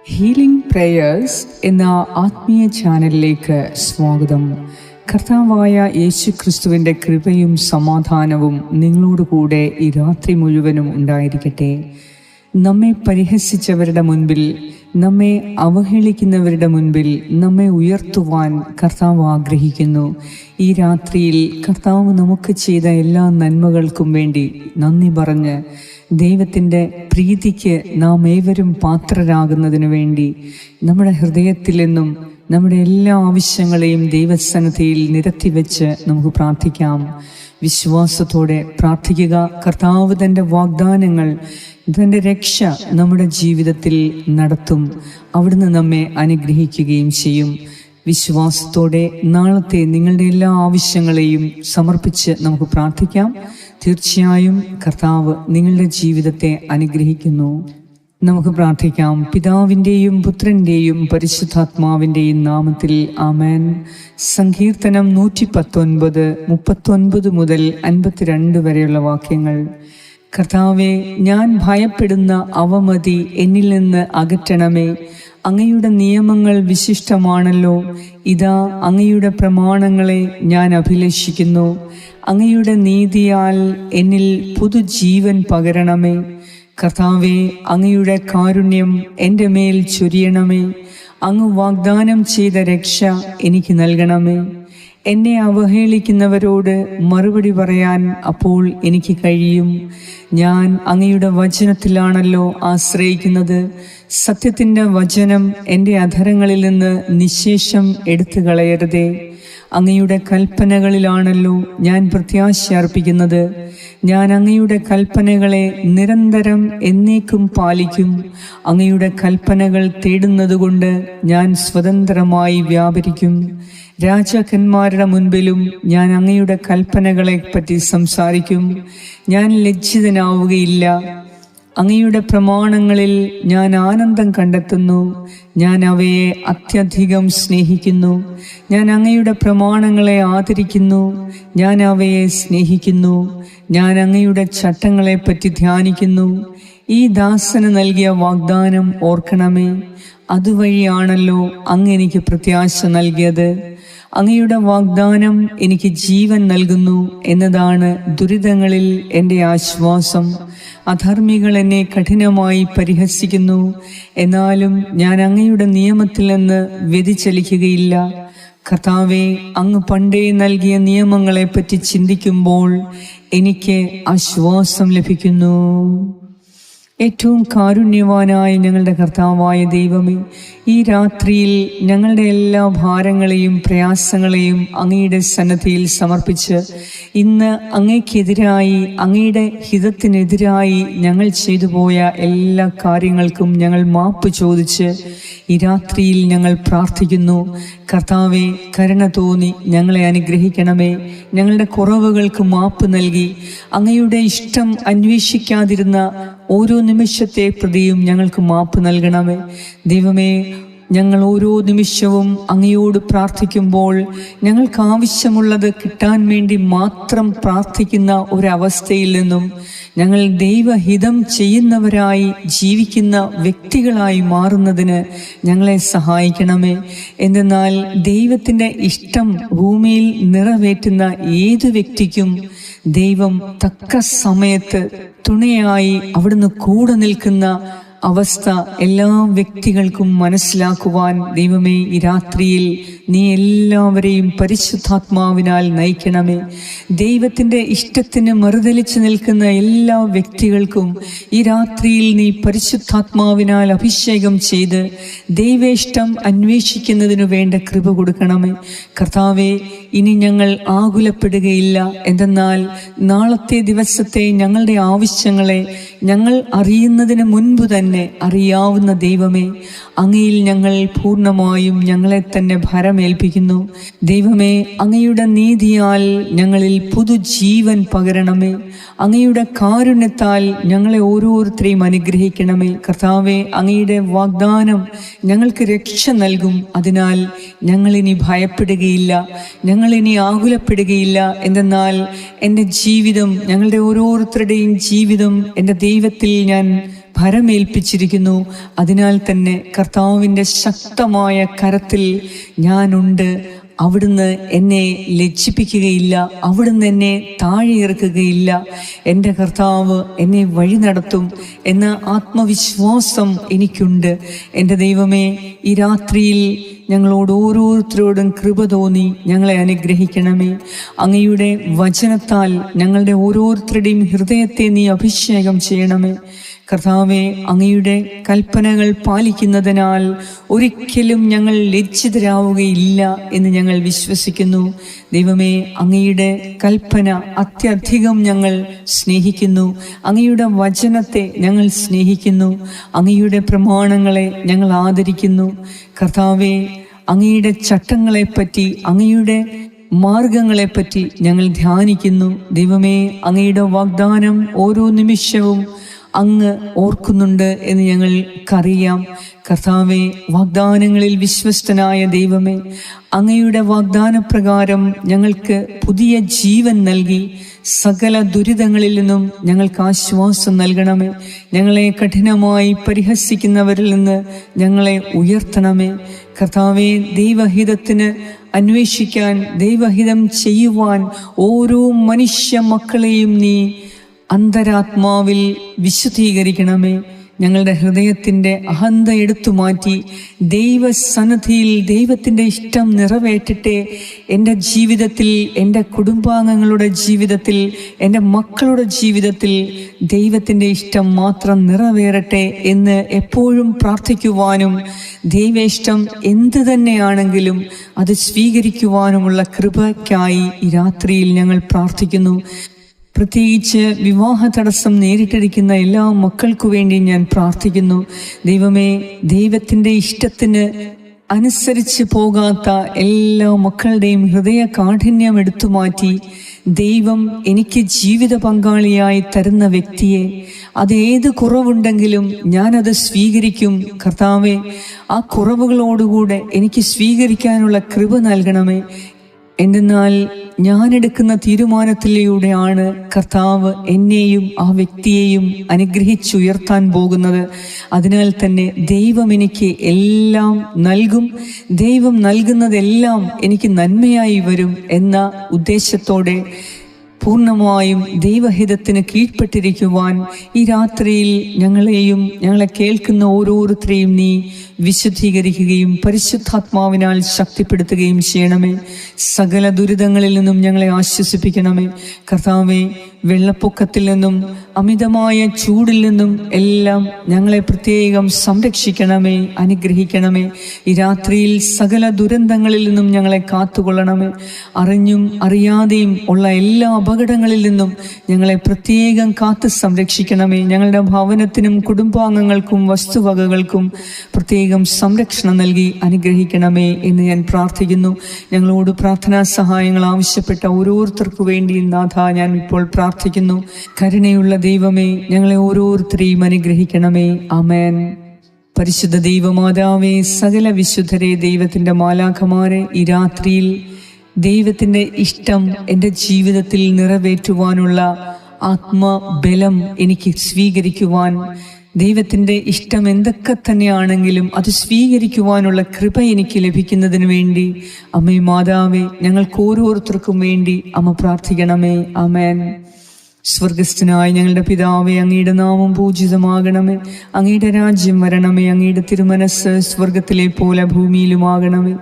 Healing prayers എന്ന ആത്മീയ ചാനലിലേക്ക് സ്വാഗതം. കർത്താവായ യേശുക്രിസ്തുവിൻ്റെ കൃപയും സമാധാനവും നിങ്ങളോടുകൂടെ ഈ രാത്രി മുഴുവനും ഉണ്ടായിരിക്കട്ടെ. നമ്മെ പരിഹസിച്ചവരുടെ മുൻപിൽ, നമ്മെ അവഹേളിക്കുന്നവരുടെ മുൻപിൽ നമ്മെ ഉയർത്തുവാൻ കർത്താവ് ആഗ്രഹിക്കുന്നു. ഈ രാത്രിയിൽ കർത്താവ് നമുക്ക് ചെയ്ത എല്ലാ നന്മകൾക്കും വേണ്ടി നന്ദി പറഞ്ഞ് ദൈവത്തിൻ്റെ പ്രീതിക്ക് നാം ഏവരും പാത്രരാകുന്നതിനു വേണ്ടി നമ്മുടെ ഹൃദയത്തിൽ നിന്നും നമ്മുടെ എല്ലാ ആവശ്യങ്ങളെയും ദൈവസന്നിധിയിൽ നിരത്തിവെച്ച് നമുക്ക് പ്രാർത്ഥിക്കാം. വിശ്വാസത്തോടെ പ്രാർത്ഥിക്കുക. കർത്താവ് തൻ്റെ വാഗ്ദാനങ്ങൾ, തൻ്റെ രക്ഷ നമ്മുടെ ജീവിതത്തിൽ നടത്തും. അവിടുന്ന് നമ്മെ അനുഗ്രഹിക്കുകയും ചെയ്യും. വിശ്വാസത്തോടെ നാളത്തെ നിങ്ങളുടെ എല്ലാ ആവശ്യങ്ങളെയും സമർപ്പിച്ച് നമുക്ക് പ്രാർത്ഥിക്കാം. തീർച്ചയായും കർത്താവ് നിങ്ങളുടെ ജീവിതത്തെ അനുഗ്രഹിക്കുന്നു. നമുക്ക് പ്രാർത്ഥിക്കാം. പിതാവിൻ്റെയും പുത്രൻ്റെയും പരിശുദ്ധാത്മാവിൻ്റെയും നാമത്തിൽ ആമേൻ. സങ്കീർത്തനം 119 39 മുതൽ 52 വരെയുള്ള വാക്യങ്ങൾ. കർത്താവേ, ഞാൻ ഭയപ്പെടുന്ന അവമതി എന്നിൽ നിന്ന് അകറ്റണമേ. അങ്ങയുടെ നിയമങ്ങൾ വിശിഷ്ടമാണല്ലോ. ഇതാ, അങ്ങയുടെ പ്രമാണങ്ങളെ ഞാൻ അഭിലഷിക്കുന്നു. അങ്ങയുടെ നീതിയാൽ എന്നിൽ പുതുജീവൻ പകരണമേ. കർത്താവേ, അങ്ങയുടെ കാരുണ്യം എൻ്റെ മേൽ ചൊരിയണമേ. അങ്ങ് വാഗ്ദാനം ചെയ്ത രക്ഷ എനിക്ക് നൽകണമേ. എന്നെ അവഹേളിക്കുന്നവരോട് മറുപടി പറയാൻ അപ്പോൾ എനിക്ക് കഴിയും. ഞാൻ അങ്ങയുടെ വചനത്തിലാണല്ലോ ആശ്രയിക്കുന്നത്. സത്യത്തിൻ്റെ വചനം എൻ്റെ അധരങ്ങളിൽ നിന്ന് നിശേഷം എടുത്തു കളയരുതേ. അങ്ങയുടെ കൽപ്പനകളിലാണല്ലോ ഞാൻ പ്രത്യാശ അർപ്പിക്കുന്നത്. ഞാൻ അങ്ങയുടെ കൽപ്പനകളെ നിരന്തരം എന്നേക്കും പാലിക്കും. അങ്ങയുടെ കൽപ്പനകൾ തേടുന്നതുകൊണ്ട് ഞാൻ സ്വതന്ത്രമായി വ്യാപരിക്കും. രാജാക്കന്മാരുടെ മുൻപിലും ഞാൻ അങ്ങയുടെ കൽപ്പനകളെ പറ്റി സംസാരിക്കും. ഞാൻ ലജ്ജിതനാവുകയില്ല. അങ്ങയുടെ പ്രമാണങ്ങളിൽ ഞാൻ ആനന്ദം കണ്ടെത്തുന്നു. ഞാൻ അവയെ അത്യധികം സ്നേഹിക്കുന്നു. ഞാൻ അങ്ങയുടെ പ്രമാണങ്ങളെ ആദരിക്കുന്നു. ഞാൻ അവയെ സ്നേഹിക്കുന്നു. ഞാൻ അങ്ങയുടെ ചട്ടങ്ങളെപ്പറ്റി ധ്യാനിക്കുന്നു. ഈ ദാസന് നൽകിയ വാഗ്ദാനം ഓർക്കണമേ. അതുവഴിയാണല്ലോ അങ്ങ് എനിക്ക് പ്രത്യാശ നൽകിയത്. അങ്ങയുടെ വാഗ്ദാനം എനിക്ക് ജീവൻ നൽകുന്നു എന്നതാണ് ദുരിതങ്ങളിൽ എൻ്റെ ആശ്വാസം. അധർമ്മികൾ എന്നെ കഠിനമായി പരിഹസിക്കുന്നു. എന്നാലും ഞാൻ അങ്ങയുടെ നിയമത്തിൽ നിന്ന് വ്യതിചലിക്കുകയില്ല. കർത്താവേ, അങ്ങ് പണ്ടേ നൽകിയ നിയമങ്ങളെപ്പറ്റി ചിന്തിക്കുമ്പോൾ എനിക്ക് ആശ്വാസം ലഭിക്കുന്നു. ഏറ്റവും കാരുണ്യവാനായ ഞങ്ങളുടെ കർത്താവായ ദൈവമേ, ഈ രാത്രിയിൽ ഞങ്ങളുടെ എല്ലാ ഭാരങ്ങളെയും പ്രയാസങ്ങളെയും അങ്ങയുടെ സന്നിധിയിൽ സമർപ്പിച്ച് ഇന്ന് അങ്ങയ്ക്കെതിരായി, അങ്ങയുടെ ഹിതത്തിനെതിരായി ഞങ്ങൾ ചെയ്തു പോയ എല്ലാ കാര്യങ്ങൾക്കും ഞങ്ങൾ മാപ്പ് ചോദിച്ച് ഈ രാത്രിയിൽ ഞങ്ങൾ പ്രാർത്ഥിക്കുന്നു. കർത്താവെ, കരുണ തോന്നി ഞങ്ങളെ അനുഗ്രഹിക്കണമേ. ഞങ്ങളുടെ കുറവുകൾക്ക് മാപ്പ് നൽകി അങ്ങയുടെ ഇഷ്ടം അന്വേഷിക്കാതിരുന്ന ഓരോ നിമിഷത്തെ പ്രതിയും ഞങ്ങൾക്ക് മാപ്പ് നൽകണമേ. ദൈവമേ, ഞങ്ങൾ ഓരോ നിമിഷവും അങ്ങയോട് പ്രാർത്ഥിക്കുമ്പോൾ ഞങ്ങൾക്ക് ആവശ്യമുള്ളത് കിട്ടാൻ വേണ്ടി മാത്രം പ്രാർത്ഥിക്കുന്ന ഒരവസ്ഥയിൽ നിന്നും ഞങ്ങൾ ദൈവഹിതം ചെയ്യുന്നവരായി ജീവിക്കുന്ന വ്യക്തികളായി മാറുന്നതിന് ഞങ്ങളെ സഹായിക്കണമേ. എന്തെന്നാൽ ദൈവത്തിൻ്റെ ഇഷ്ടം ഭൂമിയിൽ നിറവേറ്റുന്ന ഏതു വ്യക്തിക്കും ദൈവം തക്ക സമയത്ത് തുണയായി അവിടുന്ന് കൂടെ നിൽക്കുന്ന അവസ്ഥ എല്ലാ വ്യക്തികൾക്കും മനസ്സിലാക്കുവാൻ ദൈവമേ, ഈ രാത്രിയിൽ നീ എല്ലാവരെയും പരിശുദ്ധാത്മാവിനാൽ നയിക്കണമേ. ദൈവത്തിൻ്റെ ഇഷ്ടത്തിന് മറുതലിച്ച് നിൽക്കുന്ന എല്ലാ വ്യക്തികൾക്കും ഈ രാത്രിയിൽ നീ പരിശുദ്ധാത്മാവിനാൽ അഭിഷേകം ചെയ്ത് ദൈവേഷ്ടം അന്വേഷിക്കുന്നതിനു വേണ്ട കൃപ കൊടുക്കണമേ. കർത്താവെ, ഇനി ഞങ്ങൾ ആകുലപ്പെടുകയില്ല. എന്തെന്നാൽ നാളത്തെ ദിവസത്തെ ഞങ്ങളുടെ ആവശ്യങ്ങളെ ഞങ്ങൾ അറിയുന്നതിന് മുൻപ് തന്നെ അറിയാവുന്ന ദൈവമേ, അങ്ങയിൽ ഞങ്ങൾ പൂർണ്ണമായും ഞങ്ങളെ തന്നെ ഭരമേൽപ്പിക്കുന്നു. ദൈവമേ, അങ്ങയുടെ നീതിയാൽ ഞങ്ങളിൽ പുതുജീവൻ പകരണമേ. അങ്ങയുടെ കാരുണ്യത്താൽ ഞങ്ങളെ ഓരോരുത്തരെയും അനുഗ്രഹിക്കണമേ. കർത്താവെ, അങ്ങയുടെ വാഗ്ദാനം ഞങ്ങൾക്ക് രക്ഷ നൽകും. അതിനാൽ ഞങ്ങളിനി ഭയപ്പെടുകയില്ല, ഞങ്ങളിനി ആകുലപ്പെടുകയില്ല. എന്തെന്നാൽ എൻ്റെ ജീവിതം, ഞങ്ങളുടെ ഓരോരുത്തരുടെയും ജീവിതം എൻ്റെ ദൈവത്തിൽ ഞാൻ ഭരമേൽപ്പിച്ചിരിക്കുന്നു. അതിനാൽ തന്നെ കർത്താവിൻ്റെ ശക്തമായ കരത്തിൽ ഞാനുണ്ട്. അവിടുന്ന് എന്നെ ലജ്ജിപ്പിക്കുകയില്ല, അവിടുന്ന് എന്നെ താഴെ ഇറക്കുകയില്ല. എൻ്റെ കർത്താവ് എന്നെ വഴി നടത്തും എന്ന ആത്മവിശ്വാസം എനിക്കുണ്ട്. എൻ്റെ ദൈവമേ, ഈ രാത്രിയിൽ ഞങ്ങളോട് ഓരോരുത്തരോടും കൃപ തോന്നി ഞങ്ങളെ അനുഗ്രഹിക്കണമേ. അങ്ങയുടെ വചനത്താൽ ഞങ്ങളുടെ ഓരോരുത്തരുടെയും ഹൃദയത്തെ നീ അഭിഷേകം ചെയ്യണമേ. കർത്താവെ, അങ്ങയുടെ കൽപ്പനകൾ പാലിക്കുന്നതിനാൽ ഒരിക്കലും ഞങ്ങൾ ലജ്ജിതരാവുകയില്ല എന്ന് ഞങ്ങൾ വിശ്വസിക്കുന്നു. ദൈവമേ, അങ്ങയുടെ കൽപ്പന അത്യധികം ഞങ്ങൾ സ്നേഹിക്കുന്നു. അങ്ങയുടെ വചനത്തെ ഞങ്ങൾ സ്നേഹിക്കുന്നു. അങ്ങയുടെ പ്രമാണങ്ങളെ ഞങ്ങൾ ആദരിക്കുന്നു. കർത്താവെ, അങ്ങയുടെ ചട്ടങ്ങളെപ്പറ്റി, അങ്ങയുടെ മാർഗങ്ങളെപ്പറ്റി ഞങ്ങൾ ധ്യാനിക്കുന്നു. ദൈവമേ, അങ്ങയുടെ വാഗ്ദാനം ഓരോ നിമിഷവും അങ്ങ് ഓർക്കുന്നുണ്ട് എന്ന് ഞങ്ങൾക്കറിയാം. കർത്താവെ, വാഗ്ദാനങ്ങളിൽ വിശ്വസ്തനായ ദൈവമേ, അങ്ങയുടെ വാഗ്ദാനപ്രകാരം ഞങ്ങൾക്ക് പുതിയ ജീവൻ നൽകി സകല ദുരിതങ്ങളിൽ നിന്നും ഞങ്ങൾക്ക് ആശ്വാസം നൽകണമേ. ഞങ്ങളെ കഠിനമായി പരിഹസിക്കുന്നവരിൽ നിന്ന് ഞങ്ങളെ ഉയർത്തണമേ. കർത്താവെ, ദൈവഹിതത്തിന് അന്വേഷിക്കാൻ, ദൈവഹിതം ചെയ്യുവാൻ ഓരോ മനുഷ്യ മക്കളെയും നീ അന്തരാത്മാവിൽ വിശുദ്ധീകരിക്കണമേ. ഞങ്ങളുടെ ഹൃദയത്തിൻ്റെ അഹന്ത എടുത്തു മാറ്റി ദൈവസന്നിധിയിൽ ദൈവത്തിൻ്റെ ഇഷ്ടം നിറവേറ്റട്ടെ. എൻ്റെ ജീവിതത്തിൽ, എൻ്റെ കുടുംബാംഗങ്ങളുടെ ജീവിതത്തിൽ, എൻ്റെ മക്കളുടെ ജീവിതത്തിൽ ദൈവത്തിൻ്റെ ഇഷ്ടം മാത്രം നിറവേറട്ടെ എന്ന് എപ്പോഴും പ്രാർത്ഥിക്കുവാനും ദൈവേഷ്ടം എന്തു തന്നെയാണെങ്കിലും അത് സ്വീകരിക്കുവാനുമുള്ള കൃപയ്ക്കായി ഈ രാത്രിയിൽ ഞങ്ങൾ പ്രാർത്ഥിക്കുന്നു. പ്രത്യേകിച്ച് വിവാഹ തടസ്സം നേരിട്ടിരിക്കുന്ന എല്ലാ മക്കൾക്കു വേണ്ടി ഞാൻ പ്രാർത്ഥിക്കുന്നു. ദൈവമേ, ദൈവത്തിൻ്റെ ഇഷ്ടത്തിന് അനുസരിച്ച് പോകാത്ത എല്ലാ മക്കളുടെയും ഹൃദയ കാഠിന്യം എടുത്തു മാറ്റി ദൈവം എനിക്ക് ജീവിത പങ്കാളിയായി തരുന്ന വ്യക്തിയെ, അതേത് കുറവുണ്ടെങ്കിലും ഞാനത് സ്വീകരിക്കും. കർത്താവെ, ആ കുറവുകളോടുകൂടെ എനിക്ക് സ്വീകരിക്കാനുള്ള കൃപ നൽകണമേ. എന്തെന്നാൽ ഞാനെടുക്കുന്ന തീരുമാനത്തിലൂടെയാണ് കർത്താവ് എന്നെയും ആ വ്യക്തിയെയും അനുഗ്രഹിച്ചുയർത്താൻ പോകുന്നത്. അതിനാൽ തന്നെ ദൈവം എനിക്ക് എല്ലാം നൽകും. ദൈവം നൽകുന്നതെല്ലാം എനിക്ക് നന്മയായി വരും എന്ന ഉദ്ദേശത്തോടെ പൂർണ്ണമായും ദൈവഹിതത്തിന് കീഴ്പ്പെട്ടിരിക്കുവാൻ ഈ രാത്രിയിൽ ഞങ്ങളെയും ഞങ്ങളെ കേൾക്കുന്ന ഓരോരുത്തരെയും നീ വിശുദ്ധീകരിക്കുകയും പരിശുദ്ധാത്മാവിനാൽ ശക്തിപ്പെടുത്തുകയും ചെയ്യണമേ. സകല ദുരിതങ്ങളിൽ നിന്നും ഞങ്ങളെ ആശ്വസിപ്പിക്കണമേ. കർത്താവേ, വെള്ളപ്പൊക്കത്തിൽ നിന്നും അമിതമായ ചൂടിൽ നിന്നും എല്ലാം ഞങ്ങളെ പ്രത്യേകം സംരക്ഷിക്കണമേ, അനുഗ്രഹിക്കണമേ. ഈ രാത്രിയിൽ സകല ദുരന്തങ്ങളിൽ നിന്നും ഞങ്ങളെ കാത്തുകൊള്ളണമേ. അറിഞ്ഞും അറിയാതെയും ഉള്ള എല്ലാ അപകടങ്ങളിൽ നിന്നും ഞങ്ങളെ പ്രത്യേകം കാത്തു സംരക്ഷിക്കണമേ. ഞങ്ങളുടെ ഭവനത്തിനും കുടുംബാംഗങ്ങൾക്കും വസ്തുവകകൾക്കും പ്രത്യേകം സംരക്ഷണം നൽകി അനുഗ്രഹിക്കണമേ എന്ന് ഞാൻ പ്രാർത്ഥിക്കുന്നു. ഞങ്ങളോട് പ്രാർത്ഥനാ സഹായങ്ങൾ ആവശ്യപ്പെട്ട ഓരോരുത്തർക്കു വേണ്ടി നാഥ ഞാൻ ഇപ്പോൾ പ്രാർത്ഥിക്കുന്നു. കരുണയുള്ള ദൈവമേ, ഞങ്ങളെ ഓരോരുത്തരെയും അനുഗ്രഹിക്കണമേ. ആമേൻ. പരിശുദ്ധ ദൈവമാതാവേ, സകല വിശുദ്ധരെ, ദൈവത്തിൻ്റെ മാലാഖമാരെ, ഈ രാത്രിയിൽ ദൈവത്തിൻ്റെ ഇഷ്ടം എൻ്റെ ജീവിതത്തിൽ നിറവേറ്റുവാനുള്ള ആത്മബലം എനിക്ക് സ്വീകരിക്കുവാൻ, ദൈവത്തിൻ്റെ ഇഷ്ടം എന്തൊക്കെ തന്നെയാണെങ്കിലും അത് സ്വീകരിക്കുവാനുള്ള കൃപ എനിക്ക് ലഭിക്കുന്നതിന് വേണ്ടി അമ്മേ മാതാവേ, ഞങ്ങൾക്ക് ഓരോരുത്തർക്കും വേണ്ടി അമ്മ പ്രാർത്ഥിക്കണമേ. ആമേൻ. സ്വർഗസ്ഥനായ ഞങ്ങളുടെ പിതാവേ, അങ്ങയുടെ നാമം പൂജിതമാകണമേ. അങ്ങയുടെ രാജ്യം വരണമേ. അങ്ങയുടെ തിരുമനസ് സ്വർഗത്തിലെ പോലെ ഭൂമിയിലുമാകണമേ.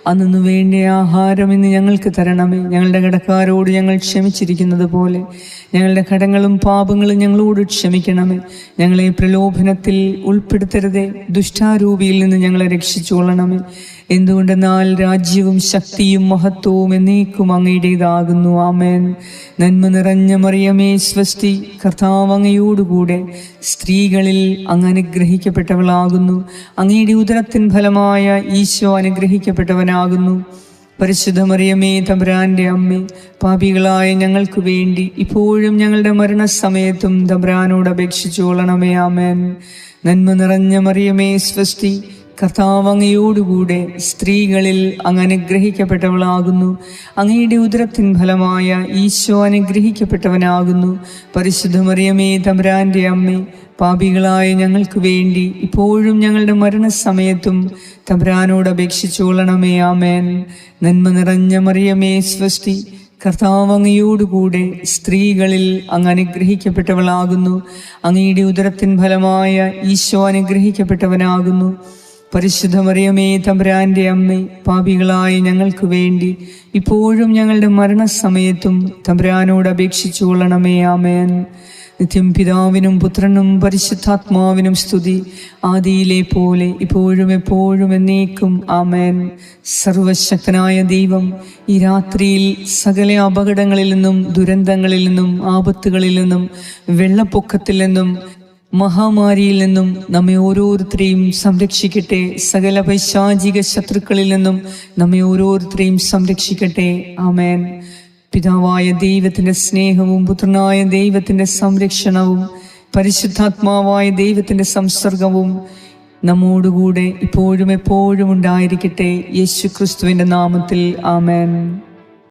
അന്നു വേണ്ട ആഹാരം ഇന്ന് ഞങ്ങൾക്ക് തരണമേ. ഞങ്ങളുടെ കടക്കാരോട് ഞങ്ങൾ ക്ഷമിച്ചിരിക്കുന്നത് പോലെ ഞങ്ങളുടെ കടങ്ങളും പാപങ്ങളും ഞങ്ങളോട് ക്ഷമിക്കണമേ. ഞങ്ങളെ പ്രലോഭനത്തിൽ ഉൾപ്പെടുത്തരുതേ, ദുഷ്ടാരൂപിയിൽ നിന്ന് ഞങ്ങളെ രക്ഷിച്ചുകൊള്ളണമേ. എന്തുകൊണ്ടെന്നാൽ രാജ്യവും ശക്തിയും മഹത്വവും എന്നേക്കും അങ്ങയുടേതാകുന്നു. ആമേൻ. നന്മ നിറഞ്ഞ മറിയമേ സ്വസ്തി, കർത്താവ് അങ്ങയോടുകൂടെ സ്ത്രീകളിൽ അങ്ങ് അനുഗ്രഹിക്കപ്പെട്ടവളാകുന്നു. അങ്ങയുടെ ഉദരത്തിൻ ഫലമായ ഈശോ അനുഗ്രഹിക്കപ്പെട്ടവനാകുന്നു. പരിശുദ്ധ മറിയമേ, തമ്പുരാന്റെ അമ്മേ, പാപികളായ ഞങ്ങൾക്ക് വേണ്ടി ഇപ്പോഴും ഞങ്ങളുടെ മരണസമയത്തും തമ്പുരാനോട് അപേക്ഷിച്ചു കൊള്ളണമേ. ആമേൻ. നന്മ നിറഞ്ഞ മറിയമേ സ്വസ്തി, കർത്താവ് അങ്ങയോടുകൂടെ സ്ത്രീകളിൽ അങ്ങ് അനുഗ്രഹിക്കപ്പെട്ടവളാകുന്നു. അങ്ങയുടെ ഉദരത്തിൻ ഫലമായ ഈശോ അനുഗ്രഹിക്കപ്പെട്ടവനാകുന്നു. പരിശുദ്ധ മറിയമേ, തമ്പുരാന്റെ അമ്മേ, പാപികളായ ഞങ്ങൾക്ക് വേണ്ടി ഇപ്പോഴും ഞങ്ങളുടെ മരണസമയത്തും തമ്പുരാനോട് അപേക്ഷിച്ചുകൊള്ളണമേ. ആമേൻ. നന്മ നിറഞ്ഞ മറിയമേ, സ്വസ്തി, കർത്താവ് അങ്ങയോടുകൂടെ സ്ത്രീകളിൽ അങ്ങ് അനുഗ്രഹിക്കപ്പെട്ടവളാകുന്നു. അങ്ങയുടെ ഉദരത്തിൻ ഫലമായ ഈശോ അനുഗ്രഹിക്കപ്പെട്ടവനാകുന്നു. പരിശുദ്ധ മറിയമേ, തമ്പുരാന്റെ അമ്മേ, പാപികളായ ഞങ്ങൾക്ക് വേണ്ടി ഇപ്പോഴും ഞങ്ങളുടെ മരണസമയത്തും തമ്പുരാനോട് അപേക്ഷിച്ചു കൊള്ളണമേ. ആമേൻ. നിത്യം പിതാവിനും പുത്രനും പരിശുദ്ധാത്മാവിനും സ്തുതി, ആദിയിലെ പോലെ ഇപ്പോഴും എപ്പോഴും എന്നേക്കും. ആമേൻ. സർവശക്തനായ ദൈവം ഈ രാത്രിയിൽ സകല അപകടങ്ങളിൽ നിന്നും, ദുരന്തങ്ങളിൽ നിന്നും, ആപത്തുകളിൽ നിന്നും, വെള്ളപ്പൊക്കത്തിൽ നിന്നും, മഹാമാരിയിൽ നിന്നും നമ്മെ ഓരോരുത്തരെയും സംരക്ഷിക്കട്ടെ. സകല പൈശാചിക ശത്രുക്കളിൽ നിന്നും നമ്മെ ഓരോരുത്തരെയും സംരക്ഷിക്കട്ടെ. ആമേൻ. പിതാവായ ദൈവത്തിൻ്റെ സ്നേഹവും പുത്രനായ ദൈവത്തിൻ്റെ സംരക്ഷണവും പരിശുദ്ധാത്മാവായ ദൈവത്തിൻ്റെ സംസർഗവും നമ്മോടുകൂടെ ഇപ്പോഴും എപ്പോഴും ഉണ്ടായിരിക്കട്ടെ. യേശു ക്രിസ്തുവിൻ്റെ നാമത്തിൽ. ആമേൻ.